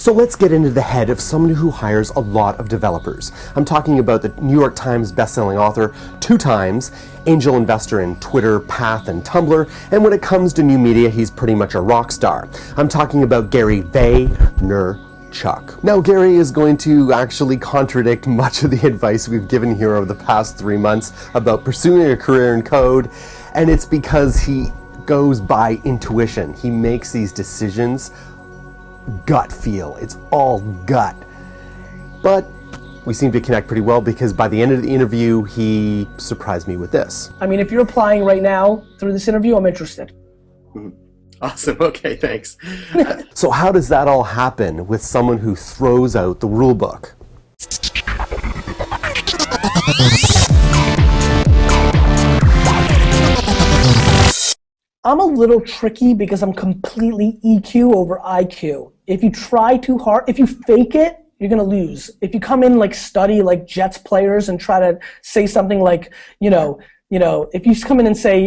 So let's get into the head of someone who hires a lot of developers. I'm talking about the New York Times bestselling author, 2 times, angel investor in Twitter, Path, and Tumblr, and when it comes to new media, he's pretty much a rock star. I'm talking about Gary Vaynerchuk. Now, Gary is going to actually contradict much of the advice we've given here over the past 3 months about pursuing a career in code, and it's because he goes by intuition. He makes these decisions gut feel. It's all gut. But we seem to connect pretty well because by the end of the interview, he surprised me with this. I mean, if you're applying right now through this interview, I'm interested. Awesome. Okay, thanks. So how does that all happen with someone who throws out the rule book? I'm a little tricky because I'm completely EQ over IQ. If you try too hard, if you fake it, you're gonna lose. If you come in like study like Jets players and try to say something like, if you come in and say,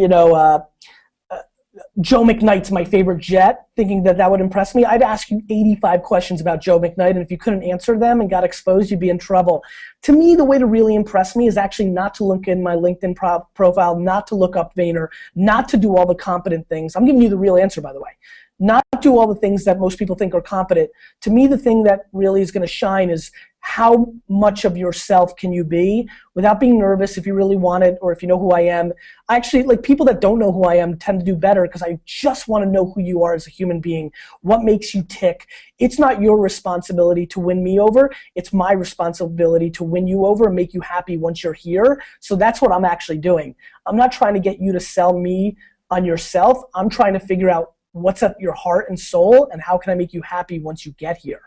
Joe McKnight's my favorite Jet, thinking that that would impress me, I'd ask you 85 questions about Joe McKnight, and if you couldn't answer them and got exposed, you'd be in trouble. To me, the way to really impress me is actually not to look in my LinkedIn profile, not to look up Vayner, not to do all the competent things. I'm giving you the real answer, by the way. Not do all the things that most people think are competent. To me, the thing that really is going to shine is how much of yourself can you be without being nervous if you really want it or if you know who I am. I actually, like people that don't know who I am tend to do better because I just want to know who you are as a human being, what makes you tick. It's not your responsibility to win me over. It's my responsibility to win you over and make you happy once you're here. So that's what I'm actually doing. I'm not trying to get you to sell me on yourself. I'm trying to figure out what's at your heart and soul and how can I make you happy once you get here.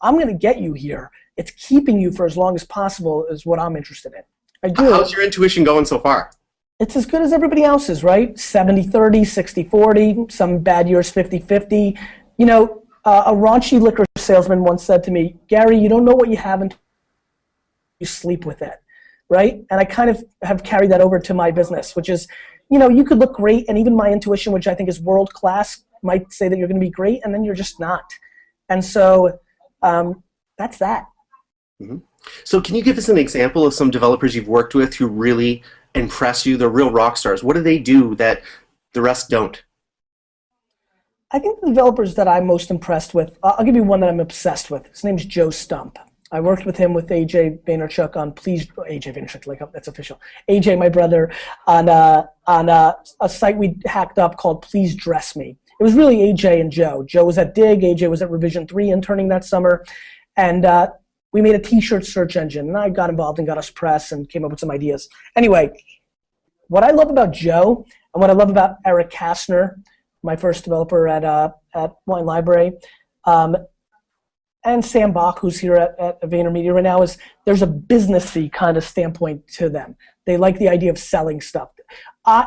I'm going to get you here. It's keeping you for as long as possible is what I'm interested in. I do. How's your intuition going so far? It's as good as everybody else's, right? 70-30, 60-40, some bad years 50-50. A raunchy liquor salesman once said to me, Gary, you don't know what you have until you sleep with it, right? And I kind of have carried that over to my business, which is, you could look great, and even my intuition, which I think is world class, might say that you're going to be great, and then you're just not. And so that's that. Mm-hmm. So can you give us an example of some developers you've worked with who really impress you? They're real rock stars. What do they do that the rest don't? I think the developers that I'm most impressed with, I'll give you one that I'm obsessed with. His name's Joe Stump. I worked with him with AJ Vaynerchuk on AJ Vaynerchuk, like that's official. AJ, my brother, on a site we hacked up called Please Dress Me. It was really AJ and Joe. Joe was at Dig, AJ was at Revision 3 interning that summer, and we made a t-shirt search engine, and I got involved and got us press and came up with some ideas. Anyway, what I love about Joe and what I love about Eric Kastner, my first developer at Wine Library, and Sam Bach, who's here at VaynerMedia right now, is there's a businessy kind of standpoint to them. They like the idea of selling stuff.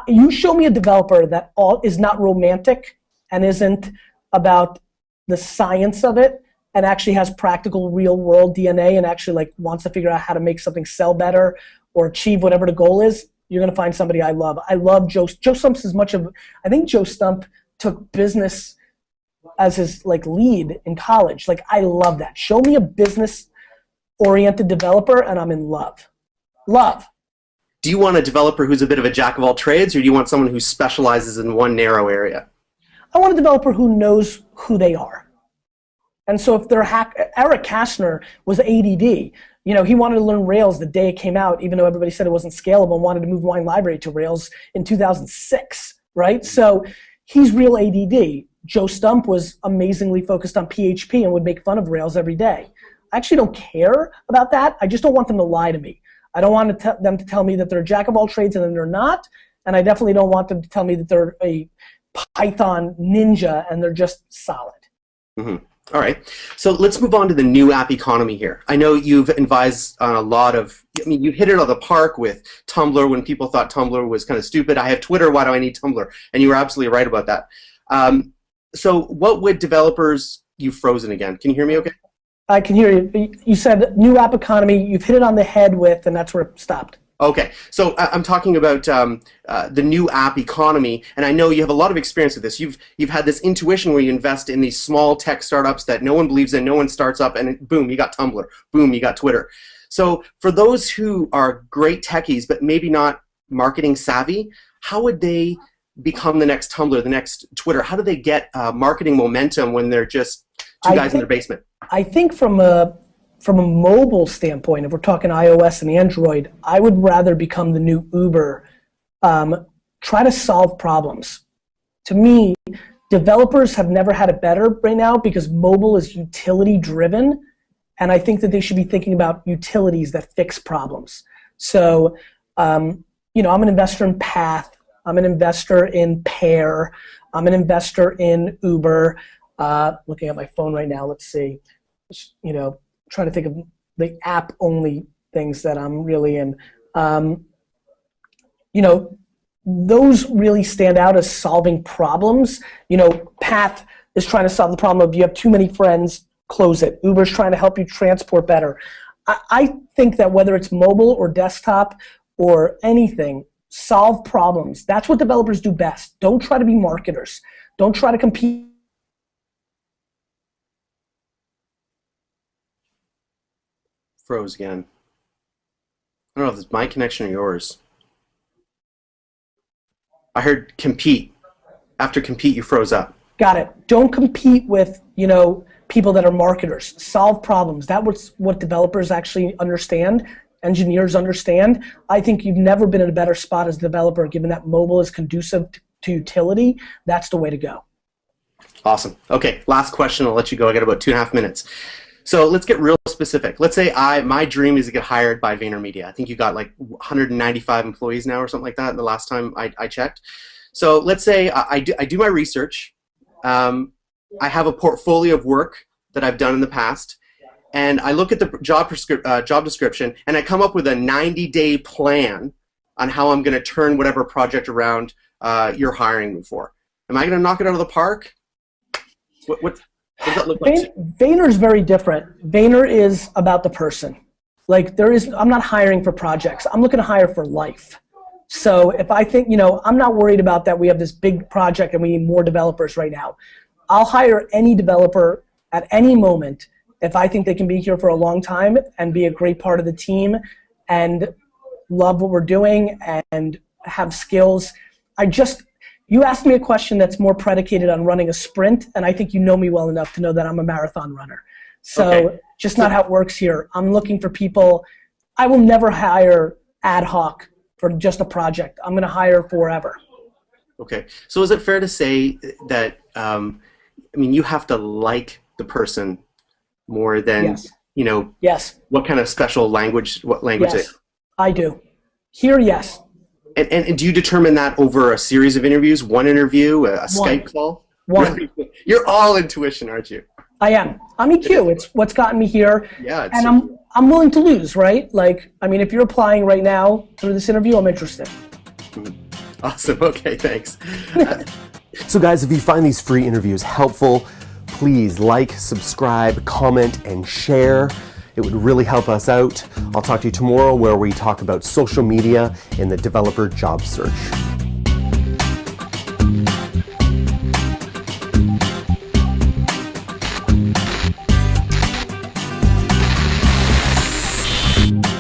You show me a developer that is not romantic and isn't about the science of it and actually has practical real world DNA and actually like wants to figure out how to make something sell better or achieve whatever the goal is, you're going to find somebody I love. I love Joe. Joe Stump's as much of, I think Joe Stump took business as his like lead in college. Like I love that. Show me a business oriented developer and I'm in love. Love. Do you want a developer who's a bit of a jack of all trades, or do you want someone who specializes in one narrow area? I want a developer who knows who they are. And so if they're Eric Kastner was ADD. He wanted to learn Rails the day it came out, even though everybody said it wasn't scalable and wanted to move Wine Library to Rails in 2006, right? So he's real ADD. Joe Stump was amazingly focused on PHP and would make fun of Rails every day. I actually don't care about that. I just don't want them to lie to me. I don't want them to tell me that they're a jack of all trades and then they're not. And I definitely don't want them to tell me that they're a Python ninja and they're just solid. Mm-hmm. All right. So let's move on to the new app economy here. I know you've advised on a lot of, you hit it out of the park with Tumblr when people thought Tumblr was kind of stupid. I have Twitter, why do I need Tumblr? And you were absolutely right about that. So what would developers, you've frozen again. Can you hear me okay? I can hear you. You said new app economy, you've hit it on the head with, and that's where it stopped. Okay, so I'm talking about the new app economy, and I know you have a lot of experience with this. You've had this intuition where you invest in these small tech startups that no one believes in, no one starts up, and boom, you got Tumblr, boom, you got Twitter. So for those who are great techies but maybe not marketing savvy, how would they become the next Tumblr, the next Twitter? How do they get marketing momentum when they're just two guys in their basement? I think from a mobile standpoint, if we're talking iOS and Android, I would rather become the new Uber. Try to solve problems. To me, developers have never had it better right now because mobile is utility driven, and I think that they should be thinking about utilities that fix problems. So, I'm an investor in Path. I'm an investor in Pair. I'm an investor in Uber. Looking at my phone right now, let's see. Trying to think of the app-only things that I'm really in. Those really stand out as solving problems. Path is trying to solve the problem of you have too many friends, close it. Uber's trying to help you transport better. I think that whether it's mobile or desktop or anything, solve problems. That's what developers do best. Don't try to be marketers. Don't try to compete. Froze again. I don't know if it's my connection or yours. I heard compete. After compete, you froze up. Got it. Don't compete with, people that are marketers. Solve problems. That's what developers actually understand, engineers understand. I think you've never been in a better spot as a developer, given that mobile is conducive to utility. That's the way to go. Awesome. Okay, last question. I'll let you go. I got about 2.5 minutes. So let's get real specific. Let's say my dream is to get hired by VaynerMedia. I think you got like 195 employees now or something like that the last time I checked. So let's say I do my research. I have a portfolio of work that I've done in the past, and I look at the job description, and I come up with a 90-day plan on how I'm going to turn whatever project around you're hiring me for. Am I going to knock it out of the park? What does that look like? Vayner's very different. Vayner is about the person. I'm not hiring for projects. I'm looking to hire for life. So if I think, I'm not worried about that we have this big project and we need more developers right now. I'll hire any developer at any moment if I think they can be here for a long time and be a great part of the team and love what we're doing and have skills. You asked me a question that's more predicated on running a sprint, and I think you know me well enough to know that I'm a marathon runner. So just not how it works here. I'm looking for people. I will never hire ad hoc for just a project. I'm going to hire forever. Okay. So is it fair to say that, you have to like the person more than, Yes. What kind of special language, Yes, I do. Here, yes. And do you determine that over a series of interviews, one interview, a Skype call? One. You're all intuition, aren't you? I am. I'm EQ. It's what's gotten me here. Yeah. And I'm willing to lose, right? If you're applying right now through this interview, I'm interested. Awesome. Okay, thanks. So guys, if you find these free interviews helpful, please like, subscribe, comment, and share. It would really help us out. I'll talk to you tomorrow where we talk about social media in the developer job search.